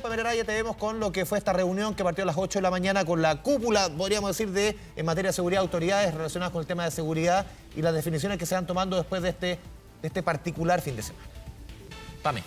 Pamela Araya, te vemos con lo que fue esta reunión que partió a las 8 de la mañana con la cúpula, podríamos decir, en materia de seguridad, autoridades relacionadas con el tema de seguridad y las definiciones que se van tomando después de este particular fin de semana. Pame.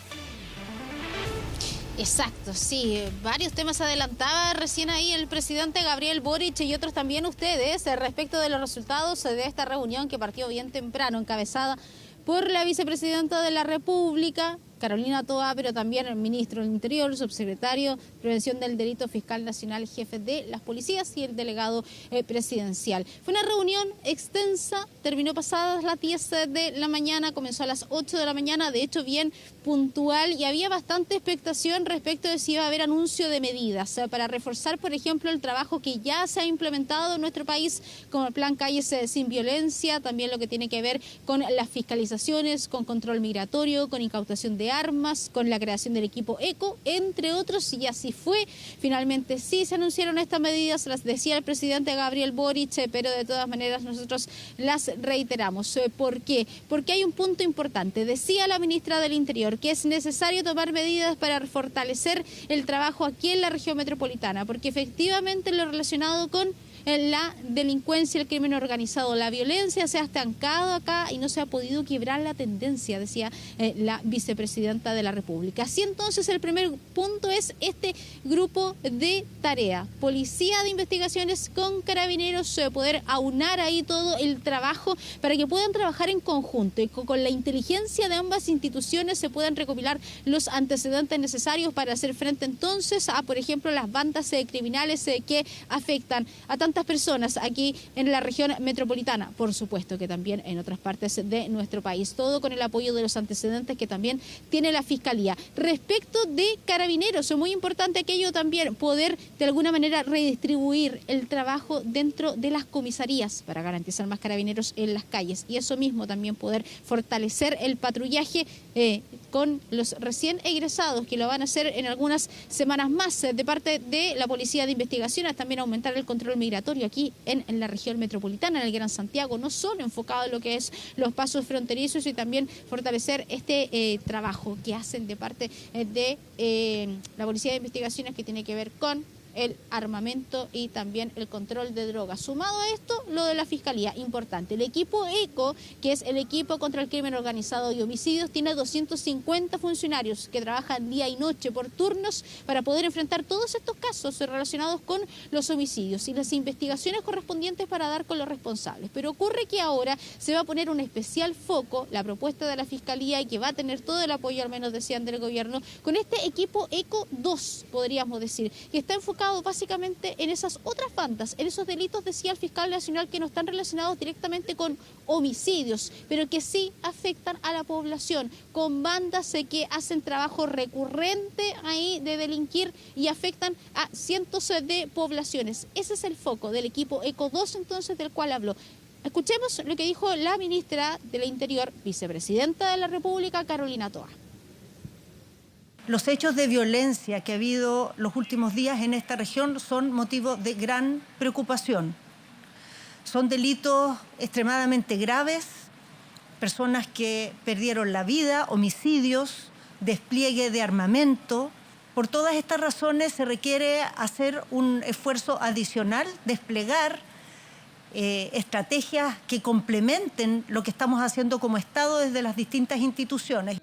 Exacto, sí, varios temas adelantaba recién ahí el presidente Gabriel Boric y otros también ustedes respecto de los resultados de esta reunión que partió bien temprano, encabezada por la vicepresidenta de la República, Carolina Toa, pero también el ministro del Interior, subsecretario de Prevención del Delito, fiscal nacional, jefe de las policías y el delegado presidencial. Fue una reunión extensa, terminó pasadas las 10 de la mañana, comenzó a las 8 de la mañana, de hecho bien puntual, y había bastante expectación respecto de si iba a haber anuncio de medidas para reforzar, por ejemplo, el trabajo que ya se ha implementado en nuestro país, como el plan Calles sin Violencia, también lo que tiene que ver con las fiscalizaciones, con control migratorio, con incautación de armas, con la creación del equipo ECO, entre otros, y así fue. Finalmente sí se anunciaron estas medidas, las decía el presidente Gabriel Boric, pero de todas maneras nosotros las reiteramos. ¿Por qué? Porque hay un punto importante. Decía la ministra del Interior que es necesario tomar medidas para fortalecer el trabajo aquí en la región metropolitana, porque efectivamente lo relacionado con la delincuencia, el crimen organizado, la violencia se ha estancado acá y no se ha podido quebrar la tendencia, decía la vicepresidenta de la República. Así entonces el primer punto es este grupo de tarea, policía de investigaciones con carabineros, poder aunar ahí todo el trabajo para que puedan trabajar en conjunto y con la inteligencia de ambas instituciones se puedan recopilar los antecedentes necesarios para hacer frente entonces a, por ejemplo, las bandas criminales que afectan a tantas personas aquí en la región metropolitana, por supuesto que también en otras partes de nuestro país, todo con el apoyo de los antecedentes que también tiene la Fiscalía. Respecto de carabineros, es muy importante aquello también, poder de alguna manera redistribuir el trabajo dentro de las comisarías para garantizar más carabineros en las calles y eso mismo también poder fortalecer el patrullaje con los recién egresados que lo van a hacer en algunas semanas más de parte de la Policía de Investigaciones, también aumentar el control migratorio aquí en la región metropolitana, en el Gran Santiago, no solo enfocado en lo que es los pasos fronterizos y también fortalecer este trabajo que hacen de parte de la Policía de Investigaciones que tiene que ver con el armamento y también el control de drogas. Sumado a esto, lo de la Fiscalía, importante. El equipo ECO, que es el equipo contra el crimen organizado y homicidios, tiene 250 funcionarios que trabajan día y noche por turnos para poder enfrentar todos estos casos relacionados con los homicidios y las investigaciones correspondientes para dar con los responsables. Pero ocurre que ahora se va a poner un especial foco, la propuesta de la Fiscalía, y que va a tener todo el apoyo, al menos decían, del gobierno, con este equipo ECO 2, podríamos decir, que está enfocado básicamente en esas otras bandas, en esos delitos, decía el fiscal nacional, que no están relacionados directamente con homicidios, pero que sí afectan a la población, con bandas que hacen trabajo recurrente ahí de delinquir y afectan a cientos de poblaciones. Ese es el foco del equipo ECO 2, entonces, del cual habló. Escuchemos lo que dijo la ministra del Interior, vicepresidenta de la República, Carolina Toa. Los hechos de violencia que ha habido los últimos días en esta región son motivo de gran preocupación. Son delitos extremadamente graves, personas que perdieron la vida, homicidios, despliegue de armamento. Por todas estas razones se requiere hacer un esfuerzo adicional, desplegar estrategias que complementen lo que estamos haciendo como Estado desde las distintas instituciones.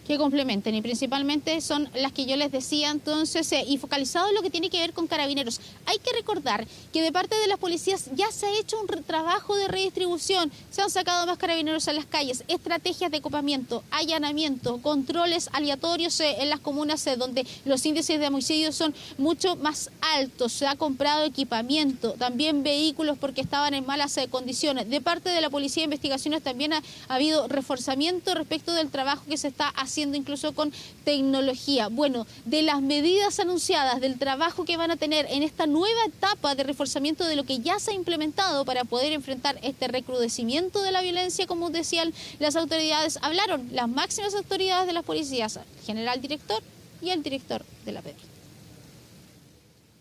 Que complementen y principalmente son las que yo les decía entonces y focalizado en lo que tiene que ver con carabineros. Hay que recordar que de parte de las policías ya se ha hecho un trabajo de redistribución, se han sacado más carabineros a las calles, estrategias de copamiento, allanamiento, controles aleatorios en las comunas donde los índices de homicidios son mucho más altos, se ha comprado equipamiento, también vehículos porque estaban en malas condiciones. De parte de la Policía de Investigaciones también ha habido reforzamiento respecto del trabajo que se está haciendo incluso con tecnología. Bueno, de las medidas anunciadas, del trabajo que van a tener en esta nueva etapa de reforzamiento de lo que ya se ha implementado para poder enfrentar este recrudecimiento de la violencia, como decían las autoridades, hablaron las máximas autoridades de las policías, el general director y el director de la PDI.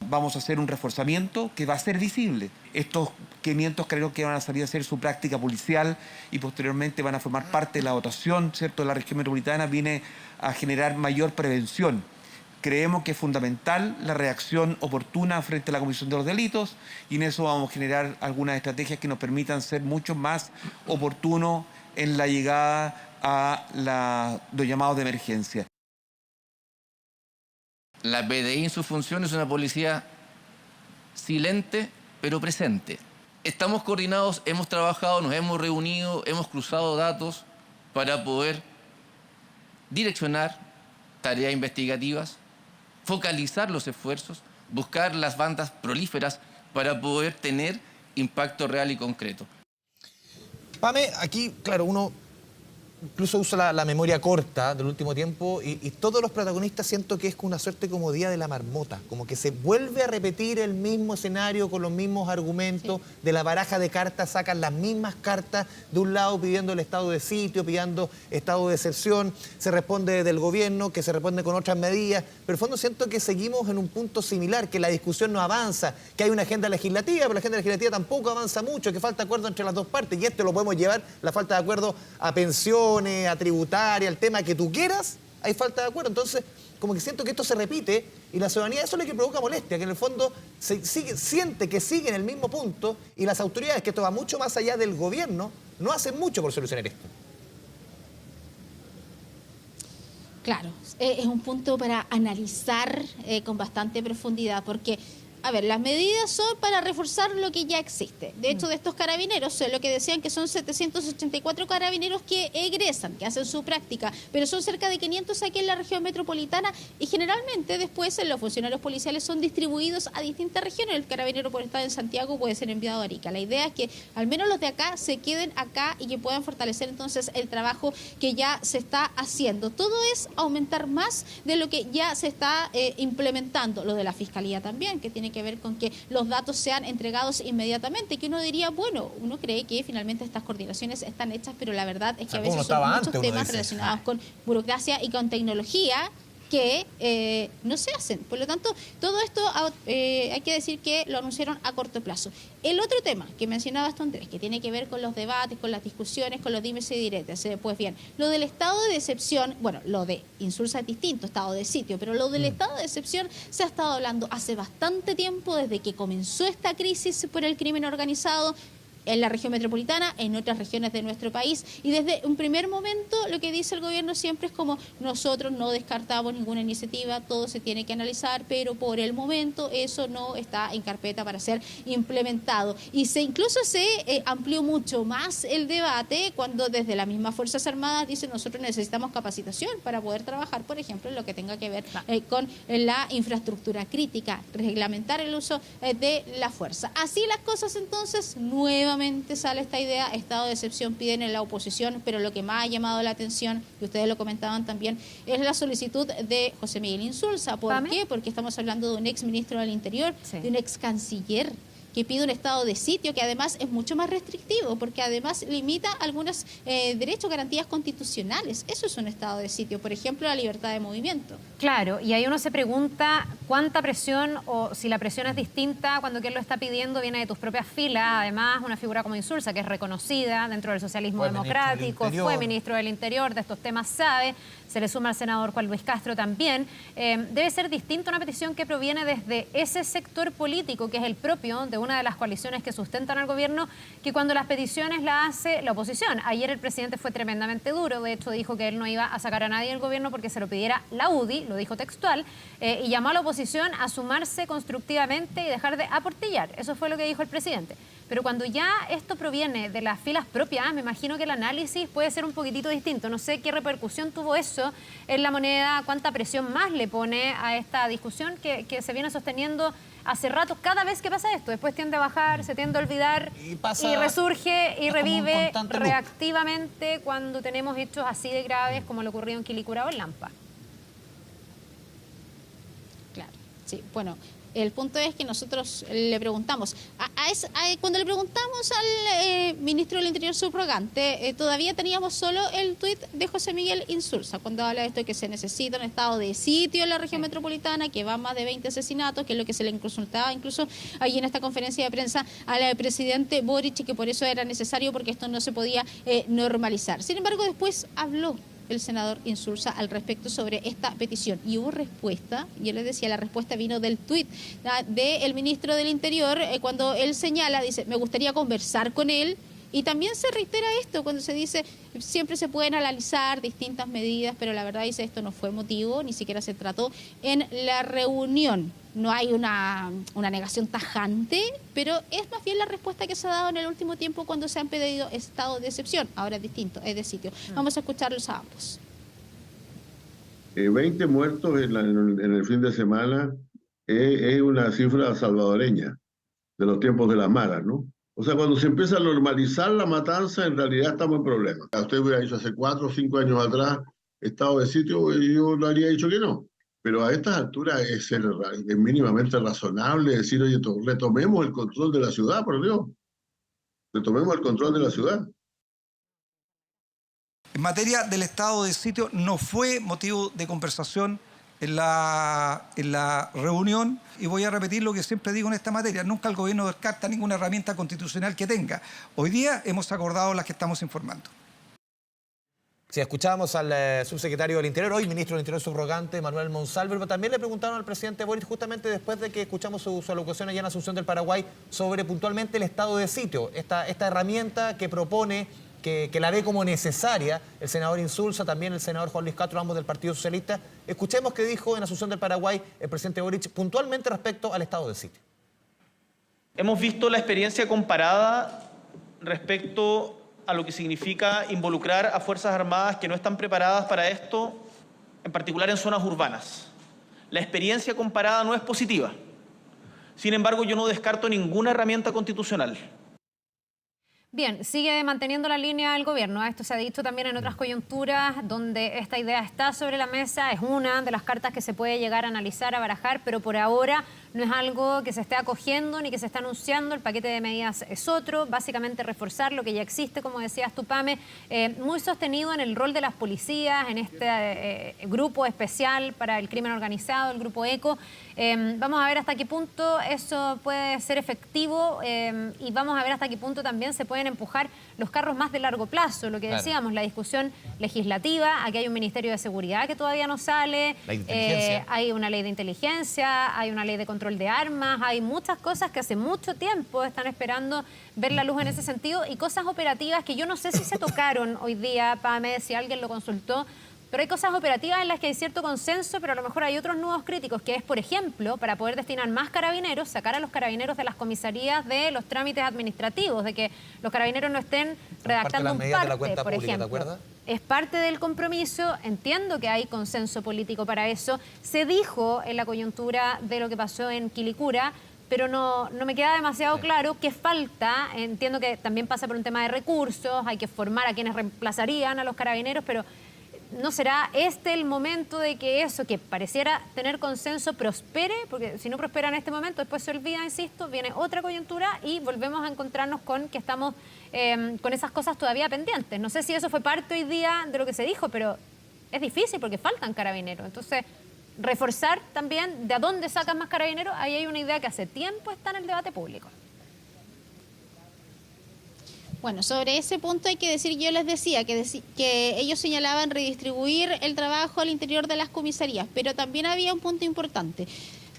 vamos a hacer un reforzamiento que va a ser visible. Estos 500 creo que van a salir a hacer su práctica policial y posteriormente van a formar parte de la dotación, ¿cierto?, de la región metropolitana, viene a generar mayor prevención. Creemos que es fundamental la reacción oportuna frente a la comisión de los delitos y en eso vamos a generar algunas estrategias que nos permitan ser mucho más oportunos en la llegada a los llamados de emergencia. La PDI en su función es una policía silente pero presente. Estamos coordinados, hemos trabajado, nos hemos reunido, hemos cruzado datos para poder direccionar tareas investigativas, focalizar los esfuerzos, buscar las bandas prolíferas para poder tener impacto real y concreto. Pame, aquí, claro, uno incluso usa la memoria corta del último tiempo y todos los protagonistas siento que es una suerte como día de la marmota, como que se vuelve a repetir el mismo escenario con los mismos argumentos, sí. De la baraja de cartas sacan las mismas cartas, de un lado pidiendo el estado de sitio, pidiendo estado de excepción, se responde del gobierno, que se responde con otras medidas, pero en el fondo siento que seguimos en un punto similar, que la discusión no avanza, que hay una agenda legislativa, pero la agenda legislativa tampoco avanza mucho, que falta acuerdo entre las dos partes, y esto lo podemos llevar, la falta de acuerdo a pensión, a tributaria, al tema que tú quieras, hay falta de acuerdo. Entonces, como que siento que esto se repite y la ciudadanía eso es lo que provoca molestia, que en el fondo siente que sigue en el mismo punto y las autoridades, que esto va mucho más allá del gobierno, no hacen mucho por solucionar esto. Claro, es un punto para analizar con bastante profundidad, porque a ver, las medidas son para reforzar lo que ya existe. De hecho, de estos carabineros, lo que decían que son 784 carabineros que egresan, que hacen su práctica, pero son cerca de 500 aquí en la región metropolitana y generalmente después los funcionarios policiales son distribuidos a distintas regiones. El carabinero por estar en Santiago puede ser enviado a Arica. La idea es que al menos los de acá se queden acá y que puedan fortalecer entonces el trabajo que ya se está haciendo. Todo es aumentar más de lo que ya se está implementando. Lo de la Fiscalía también, que tiene que ver con que los datos sean entregados inmediatamente, que uno diría, bueno, uno cree que finalmente estas coordinaciones están hechas, pero la verdad es que a veces son muchos temas relacionados con burocracia y con tecnología que no se hacen. Por lo tanto, todo esto hay que decir que lo anunciaron a corto plazo. El otro tema que mencionabas tú, Andrés, que tiene que ver con los debates, con las discusiones, con los dimes y diretes, pues bien, lo del estado de excepción, bueno, lo de Insulsa es distinto, estado de sitio, pero lo del estado de excepción se ha estado hablando hace bastante tiempo, desde que comenzó esta crisis por el crimen organizado, en la región metropolitana, en otras regiones de nuestro país. Y desde un primer momento lo que dice el gobierno siempre es como nosotros no descartamos ninguna iniciativa, todo se tiene que analizar, pero por el momento eso no está en carpeta para ser implementado. Y incluso se amplió mucho más el debate cuando desde las mismas Fuerzas Armadas dicen nosotros necesitamos capacitación para poder trabajar, por ejemplo, en lo que tenga que ver con la infraestructura crítica, reglamentar el uso de la fuerza. Así las cosas entonces, nuevamente sale esta idea, estado de excepción piden en la oposición, pero lo que más ha llamado la atención, y ustedes lo comentaban también, es la solicitud de José Miguel Insulza. ¿Por qué? Porque estamos hablando de un ex ministro del Interior, de un ex canciller, que pide un estado de sitio que además es mucho más restrictivo, porque además limita algunos derechos, garantías constitucionales. Eso es un estado de sitio, por ejemplo, la libertad de movimiento. Claro, y ahí uno se pregunta cuánta presión, o si la presión es distinta cuando quien lo está pidiendo viene de tus propias filas. Además, una figura como Insulza, que es reconocida dentro del socialismo democrático, fue ministro del Interior, de estos temas sabe, se le suma al senador Juan Luis Castro también. Debe ser distinta una petición que proviene desde ese sector político, que es el propio de una de las coaliciones que sustentan al gobierno, que cuando las peticiones las hace la oposición. Ayer el presidente fue tremendamente duro, de hecho dijo que él no iba a sacar a nadie del gobierno porque se lo pidiera la UDI, lo dijo textual, y llamó a la oposición a sumarse constructivamente y dejar de aportillar. Eso fue lo que dijo el presidente. Pero cuando ya esto proviene de las filas propias, me imagino que el análisis puede ser un poquitito distinto. No sé qué repercusión tuvo eso en la moneda, cuánta presión más le pone a esta discusión que se viene sosteniendo hace rato. Cada vez que pasa esto, después tiende a bajar, se tiende a olvidar y resurge y revive reactivamente cuando tenemos hechos así de graves como lo ocurrido en Quilicura o en Lampa. Claro. Sí, bueno, el punto es que nosotros le preguntamos, cuando le preguntamos al ministro del Interior subrogante, todavía teníamos solo el tuit de José Miguel Insulza, cuando habla de esto de que se necesita un estado de sitio en la región metropolitana, que van más de 20 asesinatos, que es lo que se le consultaba incluso ahí en esta conferencia de prensa al presidente Boric, y que por eso era necesario, porque esto no se podía normalizar. Sin embargo, después habló el senador Insulza al respecto sobre esta petición. Y hubo respuesta, yo les decía, la respuesta vino del tuit del ministro del Interior, cuando él señala, dice, me gustaría conversar con él. Y también se reitera esto cuando se dice, siempre se pueden analizar distintas medidas, pero la verdad, dice, esto no fue motivo, ni siquiera se trató en la reunión. No hay una negación tajante, pero es más bien la respuesta que se ha dado en el último tiempo cuando se han pedido estado de excepción. Ahora es distinto, es de sitio. Vamos a escucharlos a ambos. 20 muertos en el fin de semana es una cifra salvadoreña de los tiempos de las maras, ¿no? O sea, cuando se empieza a normalizar la matanza, en realidad estamos en problemas. Usted hubiera dicho hace 4 o 5 años atrás, estado de sitio, yo le habría dicho que no. Pero a estas alturas es mínimamente razonable decir, oye, retomemos el control de la ciudad, por Dios. Retomemos el control de la ciudad. En materia del estado de sitio, no fue motivo de conversación en la reunión, y voy a repetir lo que siempre digo en esta materia: nunca el gobierno descarta ninguna herramienta constitucional que tenga. Hoy día hemos acordado las que estamos informando. Si escuchábamos al subsecretario del Interior, hoy ministro del Interior subrogante, Manuel Monsalve, pero también le preguntaron al presidente Boric, justamente después de que escuchamos su alocución allá en Asunción del Paraguay, sobre puntualmente el estado de sitio, esta herramienta que propone, que la ve como necesaria el senador Insulza, también el senador Juan Luis Castro, ambos del Partido Socialista. Escuchemos qué dijo en Asunción del Paraguay el presidente Boric puntualmente respecto al estado de sitio. Hemos visto la experiencia comparada respecto a lo que significa involucrar a Fuerzas Armadas que no están preparadas para esto, en particular en zonas urbanas. La experiencia comparada no es positiva. Sin embargo, yo no descarto ninguna herramienta constitucional. Bien, sigue manteniendo la línea del gobierno. Esto se ha dicho también en otras coyunturas donde esta idea está sobre la mesa. Es una de las cartas que se puede llegar a analizar, a barajar, pero por ahora no es algo que se esté acogiendo ni que se esté anunciando. El paquete de medidas es otro, básicamente reforzar lo que ya existe, como decías tú, Pame, muy sostenido en el rol de las policías, en este grupo especial para el crimen organizado, el grupo ECO. Vamos a ver hasta qué punto eso puede ser efectivo y vamos a ver hasta qué punto también se pueden empujar los carros más de largo plazo. Lo que decíamos, la discusión legislativa, aquí hay un Ministerio de Seguridad que todavía no sale, hay una ley de inteligencia, hay una ley de control de armas, hay muchas cosas que hace mucho tiempo están esperando ver la luz en ese sentido, y cosas operativas que yo no sé si se tocaron hoy día, Pame, si alguien lo consultó, pero hay cosas operativas en las que hay cierto consenso, pero a lo mejor hay otros nudos críticos, que es, por ejemplo, para poder destinar más carabineros, sacar a los carabineros de las comisarías de los trámites administrativos, de que los carabineros no estén redactando un parte, por ejemplo. ¿Te acuerdas? Es parte del compromiso, entiendo que hay consenso político para eso. Se dijo en la coyuntura de lo que pasó en Quilicura, pero no me queda demasiado claro qué falta. Entiendo que también pasa por un tema de recursos, hay que formar a quienes reemplazarían a los carabineros, pero ¿no será este el momento de que eso, que pareciera tener consenso, prospere? Porque si no prospera en este momento, después se olvida, insisto, viene otra coyuntura y volvemos a encontrarnos con que estamos con esas cosas todavía pendientes. No sé si eso fue parte hoy día de lo que se dijo, pero es difícil porque faltan carabineros. Entonces, reforzar también de a dónde sacan más carabineros, ahí hay una idea que hace tiempo está en el debate público. Bueno, sobre ese punto hay que decir, yo les decía que ellos señalaban redistribuir el trabajo al interior de las comisarías, pero también había un punto importante,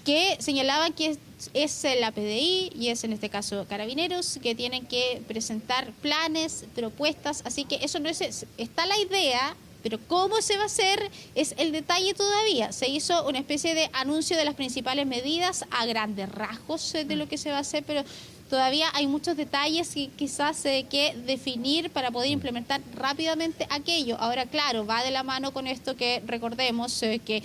que señalaba que es la PDI y es en este caso Carabineros, que tienen que presentar planes, propuestas, así que eso no es, está la idea, pero cómo se va a hacer es el detalle todavía. Se hizo una especie de anuncio de las principales medidas a grandes rasgos de lo que se va a hacer, pero todavía hay muchos detalles que quizás hay que definir para poder implementar rápidamente aquello. Ahora, claro, va de la mano con esto que recordemos que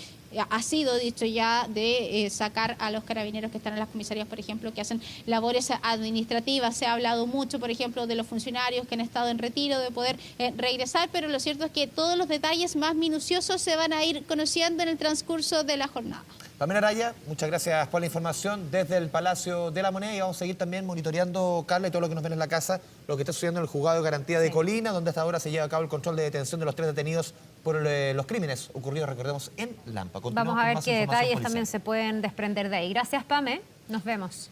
ha sido dicho ya de sacar a los carabineros que están en las comisarías, por ejemplo, que hacen labores administrativas. Se ha hablado mucho, por ejemplo, de los funcionarios que han estado en retiro, de poder regresar, pero lo cierto es que todos los detalles más minuciosos se van a ir conociendo en el transcurso de la jornada. Pamela Araya, muchas gracias por la información desde el Palacio de la Moneda y vamos a seguir también monitoreando, Carla, y todo lo que nos ven en la casa, lo que está sucediendo en el juzgado de garantía de Colina, donde hasta ahora se lleva a cabo el control de detención de los 3 detenidos por los crímenes ocurridos, recordemos, en Lampa. Vamos a ver qué detalles también se pueden desprender de ahí. Gracias, Pame. Nos vemos.